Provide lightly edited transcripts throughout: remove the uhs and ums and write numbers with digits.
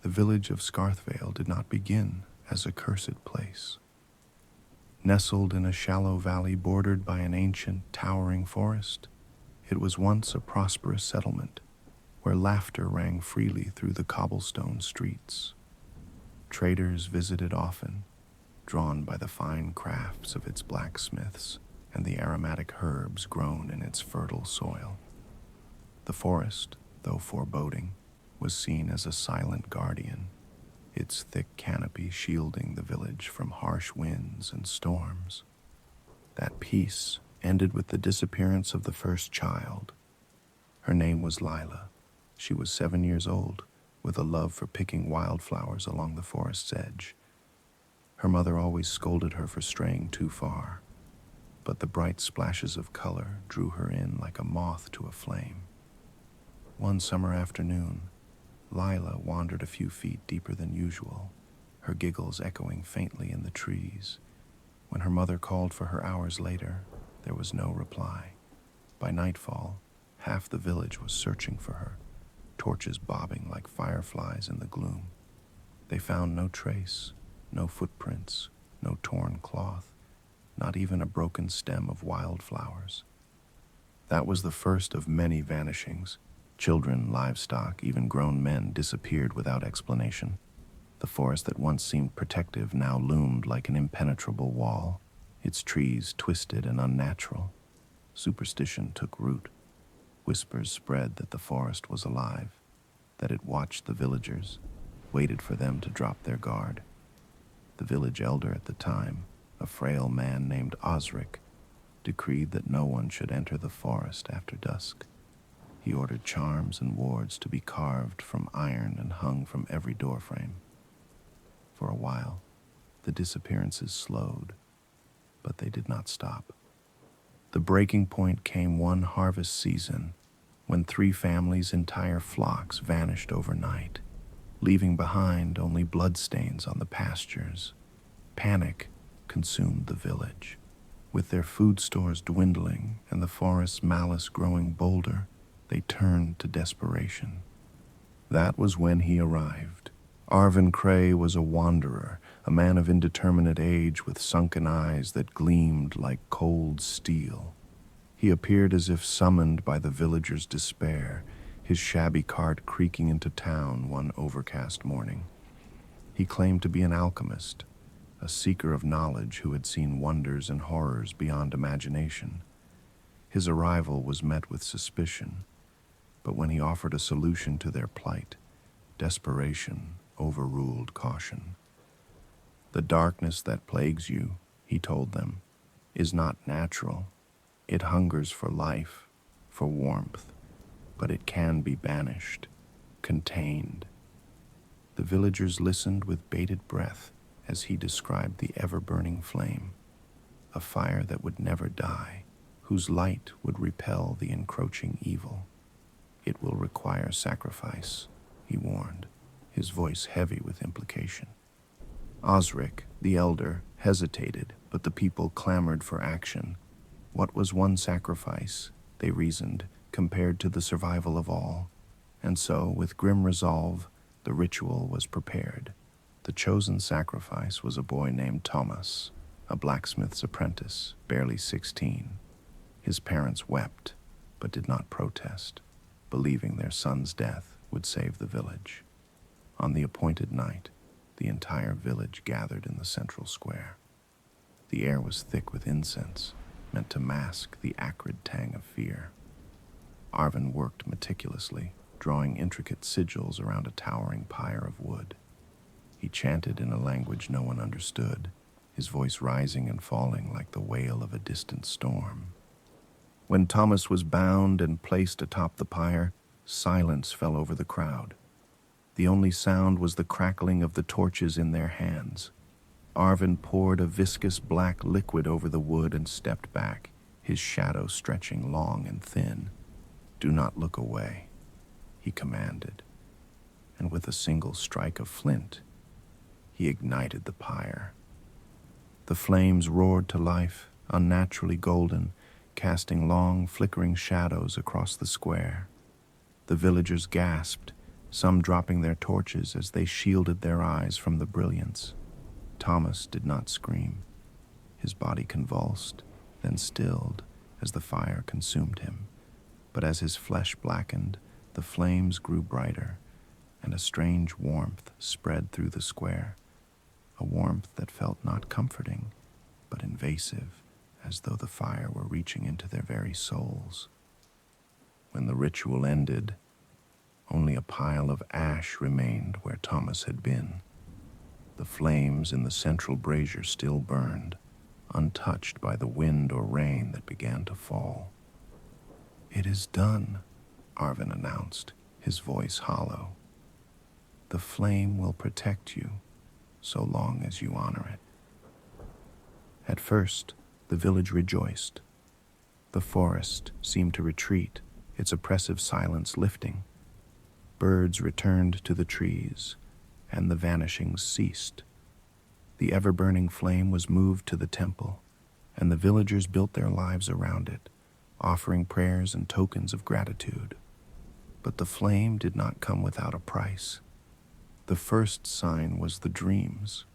The village of Scarthvale did not begin as a cursed place. Nestled in a shallow valley bordered by an ancient, towering forest, it was once a prosperous settlement where laughter rang freely through the cobblestone streets. Traders visited often, drawn by the fine crafts of its blacksmiths and the aromatic herbs grown in its fertile soil. The forest, though foreboding, was seen as a silent guardian, its thick canopy shielding the village from harsh winds and storms. That peace ended with the disappearance of the first child. Her name was Lila. She was 7 years old, with a love for picking wildflowers along the forest's edge. Her mother always scolded her for straying too far, but the bright splashes of color drew her in like a moth to a flame. One summer afternoon, Lila wandered a few feet deeper than usual, her giggles echoing faintly in the trees. When her mother called for her hours later, there was no reply. By nightfall, half the village was searching for her, torches bobbing like fireflies in the gloom. They found no trace, no footprints, no torn cloth, not even a broken stem of wildflowers. That was the first of many vanishings. Children, livestock, even grown men disappeared without explanation. The forest that once seemed protective now loomed like an impenetrable wall, its trees twisted and unnatural. Superstition took root. Whispers spread that the forest was alive, that it watched the villagers, waited for them to drop their guard. The village elder at the time, a frail man named Osric, decreed that no one should enter the forest after dusk. He ordered charms and wards to be carved from iron and hung from every doorframe. For a while, the disappearances slowed, but they did not stop. The breaking point came one harvest season, when 3 families' entire flocks vanished overnight, leaving behind only bloodstains on the pastures. Panic consumed the village. With their food stores dwindling and the forest's malice growing bolder, they turned to desperation. That was when he arrived. Arvin Cray was a wanderer, a man of indeterminate age with sunken eyes that gleamed like cold steel. He appeared as if summoned by the villagers' despair, his shabby cart creaking into town one overcast morning. He claimed to be an alchemist, a seeker of knowledge who had seen wonders and horrors beyond imagination. His arrival was met with suspicion, but when he offered a solution to their plight, desperation overruled caution. The darkness that plagues you, he told them, is not natural. It hungers for life, for warmth, but it can be banished, contained. The villagers listened with bated breath as he described the Everburning Flame, a fire that would never die, whose light would repel the encroaching evil. It will require sacrifice, he warned, his voice heavy with implication. Osric, the elder, hesitated, but the people clamored for action. What was one sacrifice, they reasoned, compared to the survival of all? And so, with grim resolve, the ritual was prepared. The chosen sacrifice was a boy named Thomas, a blacksmith's apprentice, barely 16. His parents wept, but did not protest, believing their son's death would save the village. On the appointed night, the entire village gathered in the central square. The air was thick with incense, meant to mask the acrid tang of fear. Arvin worked meticulously, drawing intricate sigils around a towering pyre of wood. He chanted in a language no one understood, his voice rising and falling like the wail of a distant storm. When Thomas was bound and placed atop the pyre, silence fell over the crowd. The only sound was the crackling of the torches in their hands. Arvin poured a viscous black liquid over the wood and stepped back, his shadow stretching long and thin. "Do not look away," he commanded, and with a single strike of flint, he ignited the pyre. The flames roared to life, unnaturally golden, casting long, flickering shadows across the square. The villagers gasped, some dropping their torches as they shielded their eyes from the brilliance. Thomas did not scream. His body convulsed, then stilled as the fire consumed him. But as his flesh blackened, the flames grew brighter, and a strange warmth spread through the square, a warmth that felt not comforting, but invasive, as though the fire were reaching into their very souls. When the ritual ended, only a pile of ash remained where Thomas had been. The flames in the central brazier still burned, untouched by the wind or rain that began to fall. "It is done," Arvin announced, his voice hollow. "The flame will protect you, so long as you honor it." At first, the village rejoiced. The forest seemed to retreat, its oppressive silence lifting. Birds returned to the trees, and the vanishings ceased. The ever-burning flame was moved to the temple, and the villagers built their lives around it, offering prayers and tokens of gratitude. But the flame did not come without a price. The first sign was the dreams.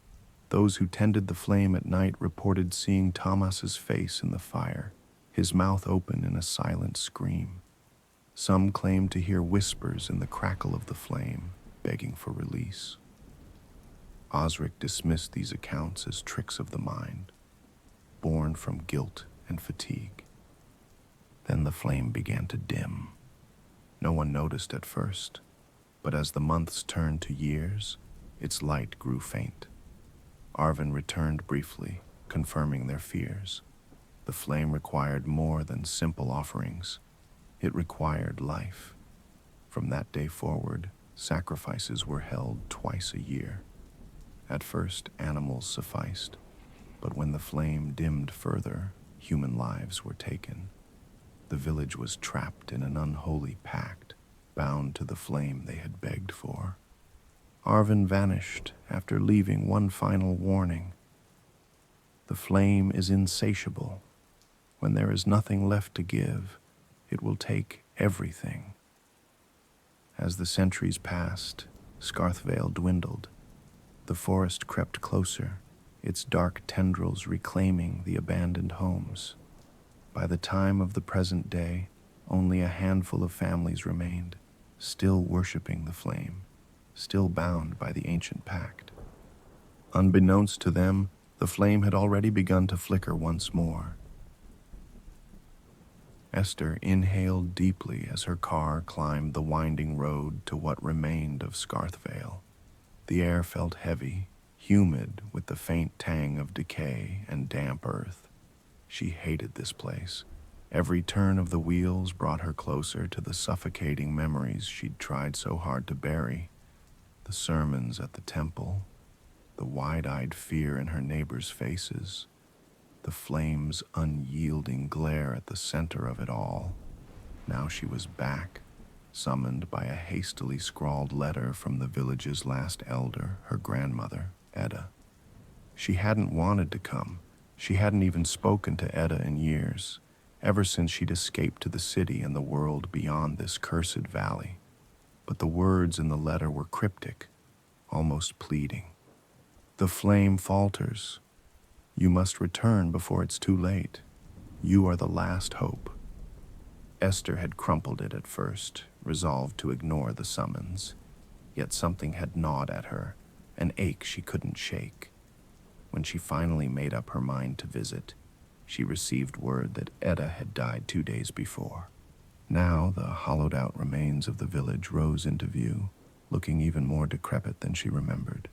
Those who tended the flame at night reported seeing Thomas's face in the fire, his mouth open in a silent scream. Some claimed to hear whispers in the crackle of the flame, begging for release. Osric dismissed these accounts as tricks of the mind, born from guilt and fatigue. Then the flame began to dim. No one noticed at first, but as the months turned to years, its light grew faint. Arvin returned briefly, confirming their fears. The flame required more than simple offerings. It required life. From that day forward, sacrifices were held twice a year. At first, animals sufficed, but when the flame dimmed further, human lives were taken. The village was trapped in an unholy pact, bound to the flame they had begged for. Arvin vanished after leaving one final warning. The flame is insatiable. When there is nothing left to give, it will take everything. As the centuries passed, Scarthvale dwindled. The forest crept closer, its dark tendrils reclaiming the abandoned homes. By the time of the present day, only a handful of families remained, still worshiping the flame, still bound by the ancient pact. Unbeknownst to them, the flame had already begun to flicker once more. Esther inhaled deeply as her car climbed the winding road to what remained of Scarthvale. The air felt heavy, humid with the faint tang of decay and damp earth. She hated this place. Every turn of the wheels brought her closer to the suffocating memories she'd tried so hard to bury. The sermons at the temple, the wide-eyed fear in her neighbors' faces, the flame's unyielding glare at the center of it all. Now she was back, summoned by a hastily scrawled letter from the village's last elder, her grandmother, Edda. She hadn't wanted to come. She hadn't even spoken to Edda in years, ever since she'd escaped to the city and the world beyond this cursed valley. But the words in the letter were cryptic, almost pleading. "The flame falters. You must return before it's too late. You are the last hope." Esther had crumpled it at first, resolved to ignore the summons. Yet something had gnawed at her, an ache she couldn't shake. When she finally made up her mind to visit, she received word that Edda had died 2 days before. Now the hollowed-out remains of the village rose into view, looking even more decrepit than she remembered.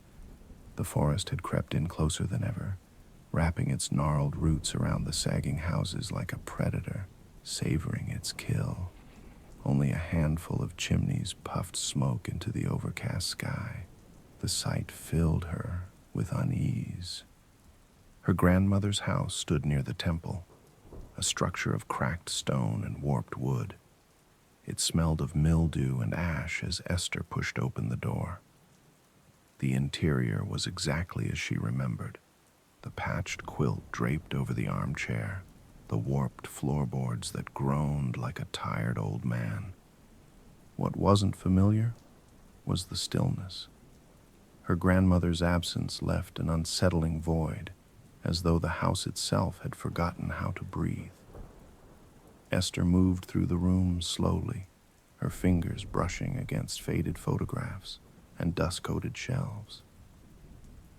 The forest had crept in closer than ever, wrapping its gnarled roots around the sagging houses like a predator, savoring its kill. Only a handful of chimneys puffed smoke into the overcast sky. The sight filled her with unease. Her grandmother's house stood near the temple, a structure of cracked stone and warped wood. It smelled of mildew and ash as Esther pushed open the door. The interior was exactly as she remembered. The patched quilt draped over the armchair, the warped floorboards that groaned like a tired old man. What wasn't familiar? was the stillness. Her grandmother's absence left an unsettling void, as though the house itself had forgotten how to breathe. Esther moved through the room slowly, her fingers brushing against faded photographs and dust-coated shelves.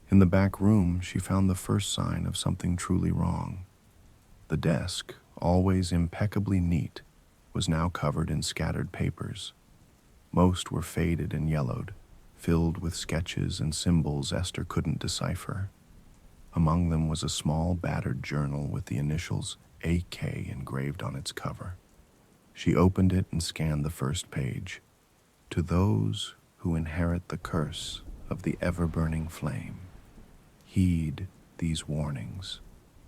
In the back room, she found the first sign of something truly wrong. The desk, always impeccably neat, was now covered in scattered papers. Most were faded and yellowed, filled with sketches and symbols Esther couldn't decipher. Among them was a small, battered journal with the initials AK engraved on its cover. She opened it and scanned the first page. To those who inherit the curse of the Everburning Flame, heed these warnings,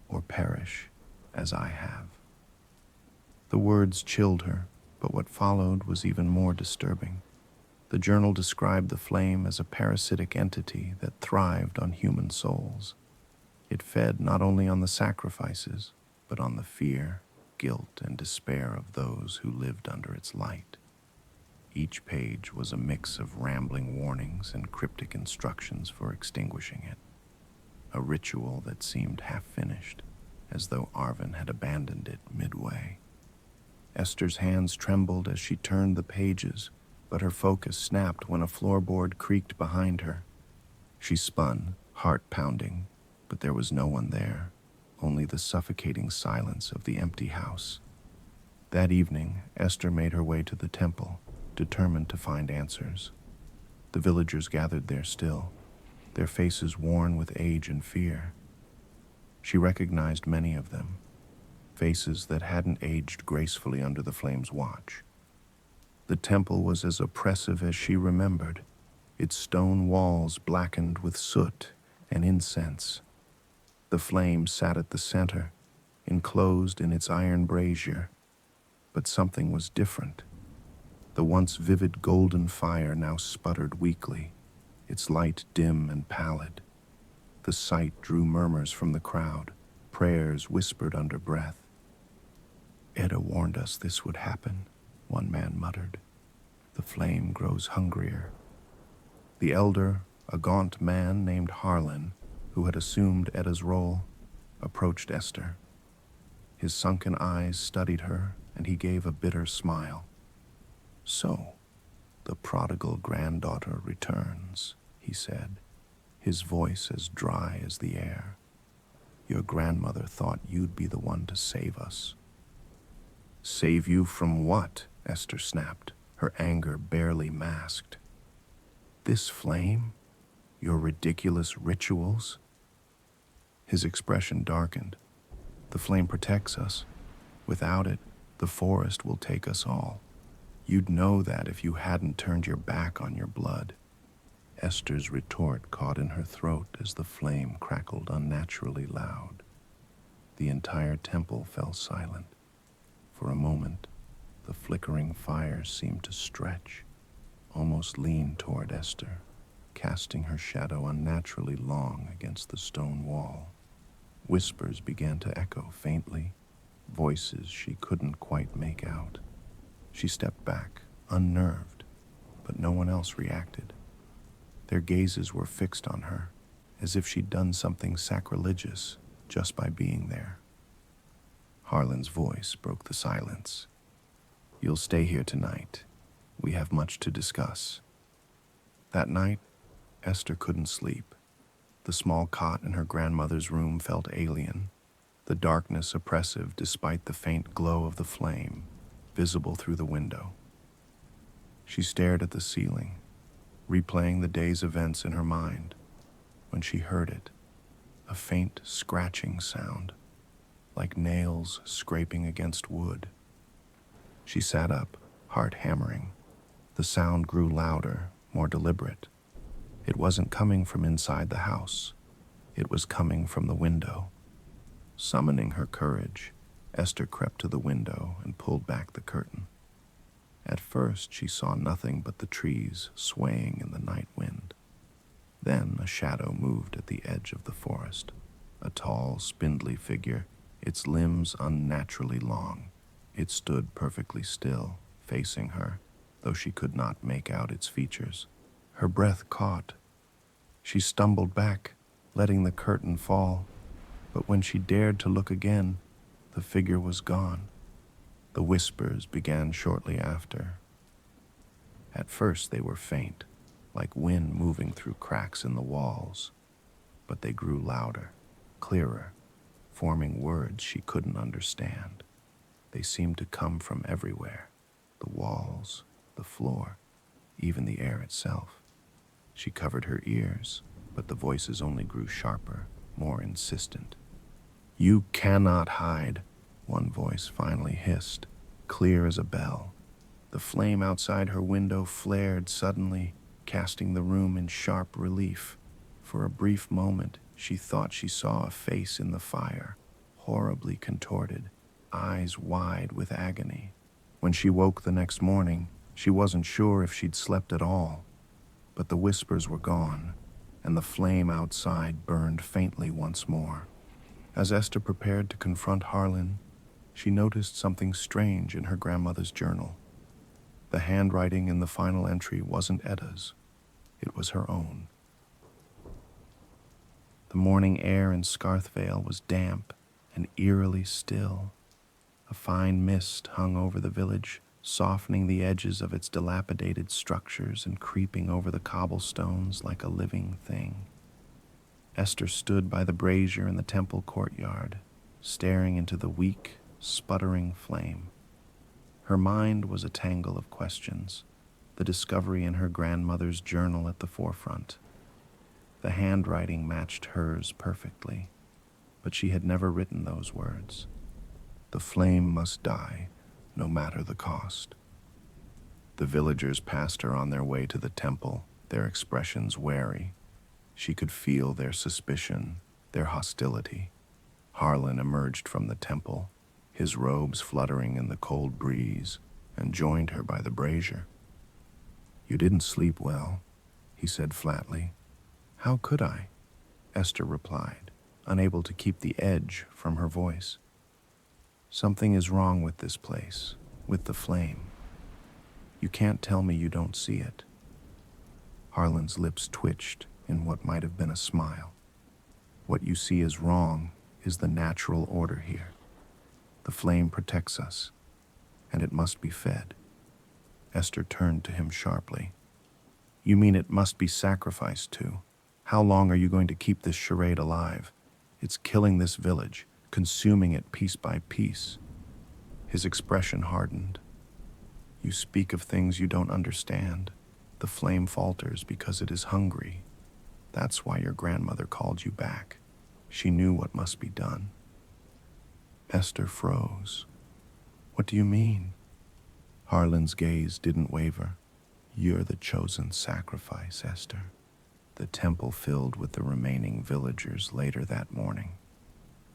or perish as I have. The words chilled her, but what followed was even more disturbing. The journal described the flame as a parasitic entity that thrived on human souls. It fed not only on the sacrifices, but on the fear, guilt, and despair of those who lived under its light. Each page was a mix of rambling warnings and cryptic instructions for extinguishing it, a ritual that seemed half-finished, as though Arvin had abandoned it midway. Esther's hands trembled as she turned the pages, but her focus snapped when a floorboard creaked behind her. She spun, heart pounding, but there was no one there, only the suffocating silence of the empty house. That evening, Esther made her way to the temple, determined to find answers. The villagers gathered there still, their faces worn with age and fear. She recognized many of them, faces that hadn't aged gracefully under the flame's watch. The temple was as oppressive as she remembered, its stone walls blackened with soot and incense. The flame sat at the center, enclosed in its iron brazier. But something was different. The once vivid golden fire now sputtered weakly, its light dim and pallid. The sight drew murmurs from the crowd, prayers whispered under breath. "Edda warned us this would happen," one man muttered. "The flame grows hungrier." The elder, a gaunt man named Harlan, who had assumed Edda's role, approached Esther. His sunken eyes studied her, and he gave a bitter smile. "So, the prodigal granddaughter returns," he said, his voice as dry as the air. "Your grandmother thought you'd be the one to save us." "Save you from what?" Esther snapped, her anger barely masked. "This flame? Your ridiculous rituals?" His expression darkened. "The flame protects us. Without it, the forest will take us all. You'd know that if you hadn't turned your back on your blood." Esther's retort caught in her throat as the flame crackled unnaturally loud. The entire temple fell silent. For a moment, the flickering fire seemed to stretch, almost lean toward Esther, casting her shadow unnaturally long against the stone wall. Whispers began to echo faintly, voices she couldn't quite make out. She stepped back, unnerved, but no one else reacted. Their gazes were fixed on her, as if she'd done something sacrilegious just by being there. Harlan's voice broke the silence. "You'll stay here tonight. We have much to discuss." That night, Esther couldn't sleep. The small cot in her grandmother's room felt alien, the darkness oppressive despite the faint glow of the flame, visible through the window. She stared at the ceiling, replaying the day's events in her mind, when she heard it, a faint scratching sound, like nails scraping against wood. She sat up, heart hammering. The sound grew louder, more deliberate. It wasn't coming from inside the house. It was coming from the window. Summoning her courage, Esther crept to the window and pulled back the curtain. At first, she saw nothing but the trees swaying in the night wind. Then a shadow moved at the edge of the forest, a tall, spindly figure, its limbs unnaturally long. It stood perfectly still, facing her, though she could not make out its features. Her breath caught. She stumbled back, letting the curtain fall, but when she dared to look again, the figure was gone. The whispers began shortly after. At first they were faint, like wind moving through cracks in the walls, but they grew louder, clearer, forming words she couldn't understand. They seemed to come from everywhere, the walls, the floor, even the air itself. She covered her ears, but the voices only grew sharper, more insistent. "You cannot hide," one voice finally hissed, clear as a bell. The flame outside her window flared suddenly, casting the room in sharp relief. For a brief moment, she thought she saw a face in the fire, horribly contorted, eyes wide with agony. When she woke the next morning, she wasn't sure if she'd slept at all. But the whispers were gone, and the flame outside burned faintly once more. As Esther prepared to confront Harlan, she noticed something strange in her grandmother's journal. The handwriting in the final entry wasn't Edda's. It was her own. The morning air in Scarthvale was damp and eerily still. A fine mist hung over the village, softening the edges of its dilapidated structures and creeping over the cobblestones like a living thing. Esther stood by the brazier in the temple courtyard, staring into the weak, sputtering flame. Her mind was a tangle of questions, the discovery in her grandmother's journal at the forefront. The handwriting matched hers perfectly, but she had never written those words. The flame must die, no matter the cost. The villagers passed her on their way to the temple, their expressions wary. She could feel their suspicion, their hostility. Harlan emerged from the temple, his robes fluttering in the cold breeze, and joined her by the brazier. "You didn't sleep well," he said flatly. "How could I?" Esther replied, unable to keep the edge from her voice. "Something is wrong with this place, with the flame. You can't tell me you don't see it." Harlan's lips twitched in what might have been a smile. "What you see is wrong is the natural order here. The flame protects us, and it must be fed." Esther turned to him sharply. "You mean it must be sacrificed to? How long are you going to keep this charade alive? It's killing this village, consuming it piece by piece." His expression hardened. "You speak of things you don't understand. The flame falters because it is hungry. That's why your grandmother called you back. She knew what must be done." Esther froze. "What do you mean?" Harlan's gaze didn't waver. "You're the chosen sacrifice, Esther." The temple filled with the remaining villagers later that morning.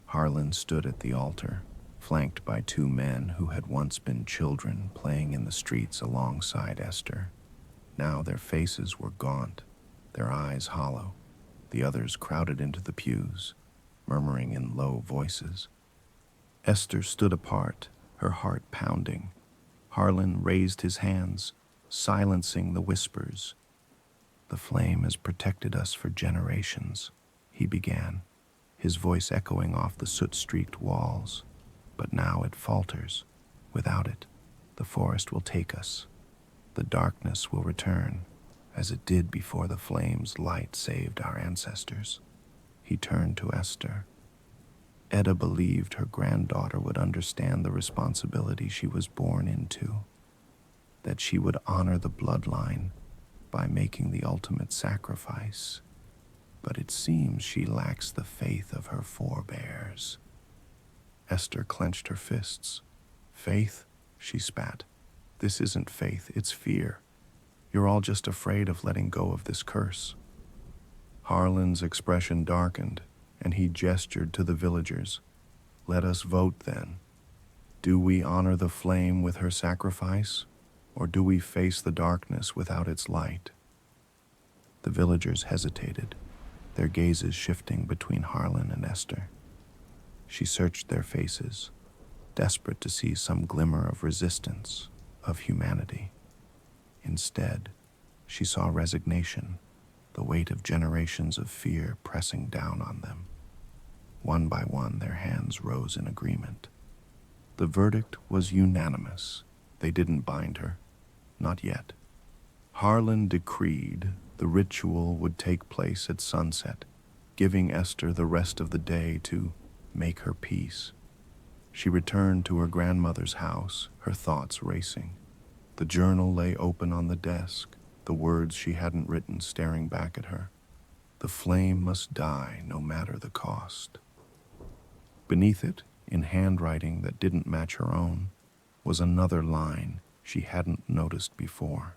Harlan stood at the altar, flanked by two men who had once been children playing in the streets alongside Esther. Now their faces were gaunt, their eyes hollow. The others crowded into the pews, murmuring in low voices. Esther stood apart, her heart pounding. Harlan raised his hands, silencing the whispers. "The flame has protected us for generations," he began, his voice echoing off the soot-streaked walls. "But now it falters. Without it, the forest will take us. The darkness will return, as it did before the flame's light saved our ancestors." He turned to Esther. Edda believed her granddaughter would understand the responsibility she was born into, that she would honor the bloodline by making the ultimate sacrifice. But it seems she lacks the faith of her forebears. Esther clenched her fists. "Faith?" she spat. "This isn't faith, it's fear. You're all just afraid of letting go of this curse." Harlan's expression darkened, and he gestured to the villagers. "Let us vote then. Do we honor the flame with her sacrifice, or do we face the darkness without its light?" The villagers hesitated, their gazes shifting between Harlan and Esther. She searched their faces, desperate to see some glimmer of resistance, of humanity. Instead, She saw resignation, the weight of generations of fear pressing down on them. One by one, their hands rose in agreement. The verdict was unanimous. They didn't bind her. Not yet. Harlan decreed the ritual would take place at sunset, giving Esther the rest of the day to make her peace. She returned to her grandmother's house, her thoughts racing. The journal lay open on the desk, the words she hadn't written staring back at her. The flame must die no matter the cost. Beneath it, in handwriting that didn't match her own, was another line she hadn't noticed before.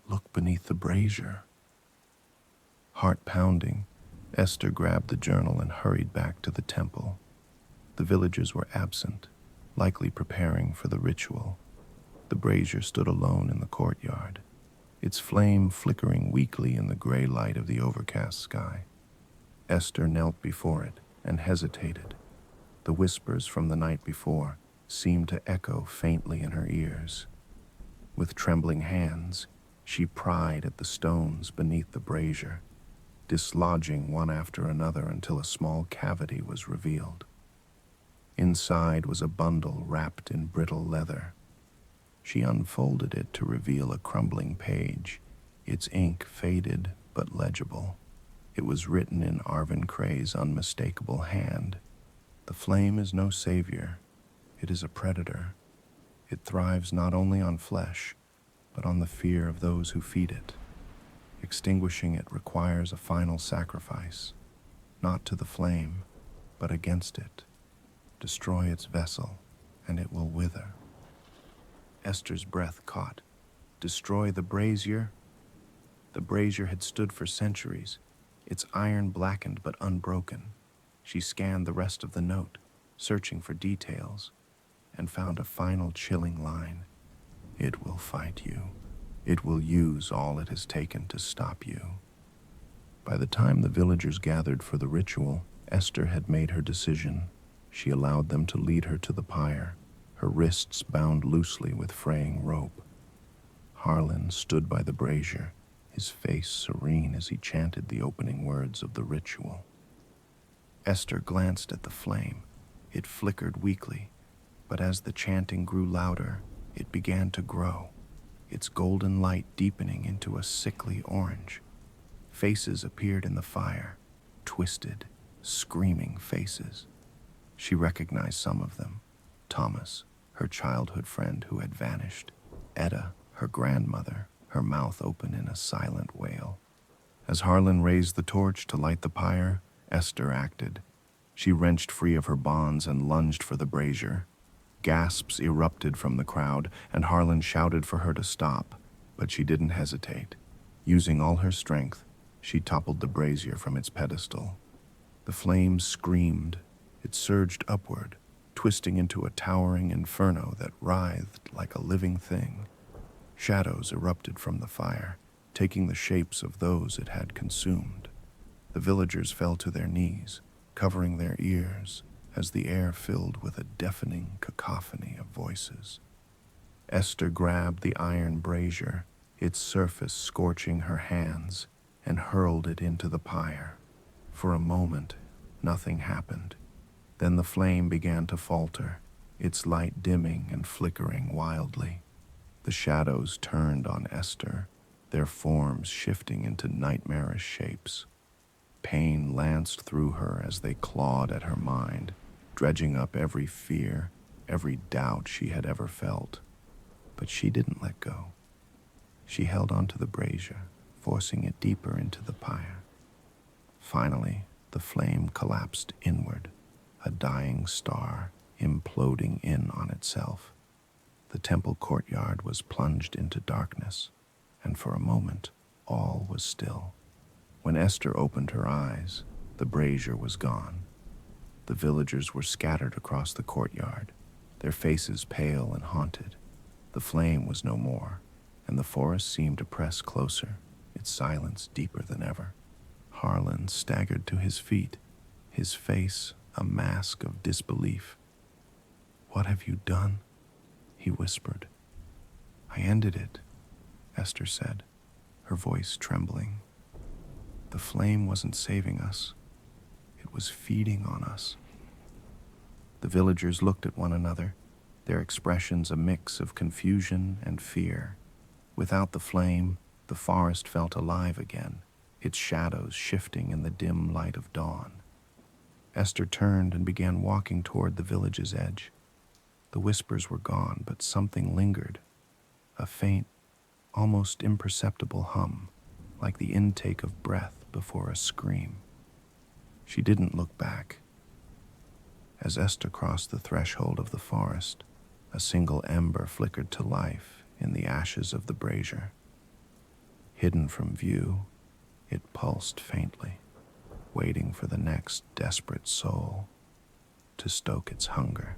Look beneath the brazier. Heart pounding, Esther grabbed the journal and hurried back to the temple. The villagers were absent, likely preparing for the ritual. The brazier stood alone in the courtyard, its flame flickering weakly in the gray light of the overcast sky. Esther knelt before it and hesitated. The whispers from the night before seemed to echo faintly in her ears. With trembling hands, she pried at the stones beneath the brazier, dislodging one after another until a small cavity was revealed. Inside was a bundle wrapped in brittle leather. She unfolded it to reveal a crumbling page, its ink faded but legible. It was written in Arvin Cray's unmistakable hand. The flame is no savior. It is a predator. It thrives not only on flesh, but on the fear of those who feed it. Extinguishing it requires a final sacrifice, not to the flame, but against it. Destroy its vessel, and it will wither. Esther's breath caught. Destroy the brazier? The brazier had stood for centuries, its iron blackened but unbroken. She scanned the rest of the note, searching for details, and found a final chilling line. It will fight you. It will use all it has taken to stop you. By the time the villagers gathered for the ritual, Esther had made her decision. She allowed them to lead her to the pyre, her wrists bound loosely with fraying rope. Harlan stood by the brazier, his face serene as he chanted the opening words of the ritual. Esther glanced at the flame. It flickered weakly, but as the chanting grew louder, it began to grow, its golden light deepening into a sickly orange. Faces appeared in the fire, twisted, screaming faces. She recognized some of them. Thomas, her childhood friend who had vanished. Etta, her grandmother, her mouth open in a silent wail. As Harlan raised the torch to light the pyre, Esther acted. She wrenched free of her bonds and lunged for the brazier. Gasps erupted from the crowd, and Harlan shouted for her to stop, but she didn't hesitate. Using all her strength, she toppled the brazier from its pedestal. The flames screamed. It surged upward, twisting into a towering inferno that writhed like a living thing. Shadows erupted from the fire, taking the shapes of those it had consumed. The villagers fell to their knees, covering their ears, as the air filled with a deafening cacophony of voices. Esther grabbed the iron brazier, its surface scorching her hands, and hurled it into the pyre. For a moment, nothing happened. Then the flame began to falter, its light dimming and flickering wildly. The shadows turned on Esther, their forms shifting into nightmarish shapes. Pain lanced through her as they clawed at her mind, dredging up every fear, every doubt she had ever felt. But she didn't let go. She held onto the brazier, forcing it deeper into the pyre. Finally, the flame collapsed inward, a dying star imploding in on itself. The temple courtyard was plunged into darkness, and for a moment, all was still. When Esther opened her eyes, the brazier was gone. The villagers were scattered across the courtyard, their faces pale and haunted. The flame was no more, and the forest seemed to press closer, its silence deeper than ever. Harlan staggered to his feet, his face a mask of disbelief. "What have you done?" he whispered. "I ended it," Esther said. her voice trembling. The flame wasn't saving us. It was feeding on us. The villagers looked at one another, their expressions a mix of confusion and fear. Without the flame, the forest felt alive again, its shadows shifting in the dim light of dawn. Esther turned and began walking toward the village's edge. The whispers were gone, but something lingered, a faint, almost imperceptible hum, like the intake of breath before a scream. She didn't look back. As Esther crossed the threshold of the forest, a single ember flickered to life in the ashes of the brazier. Hidden from view, it pulsed faintly, waiting for the next desperate soul to stoke its hunger.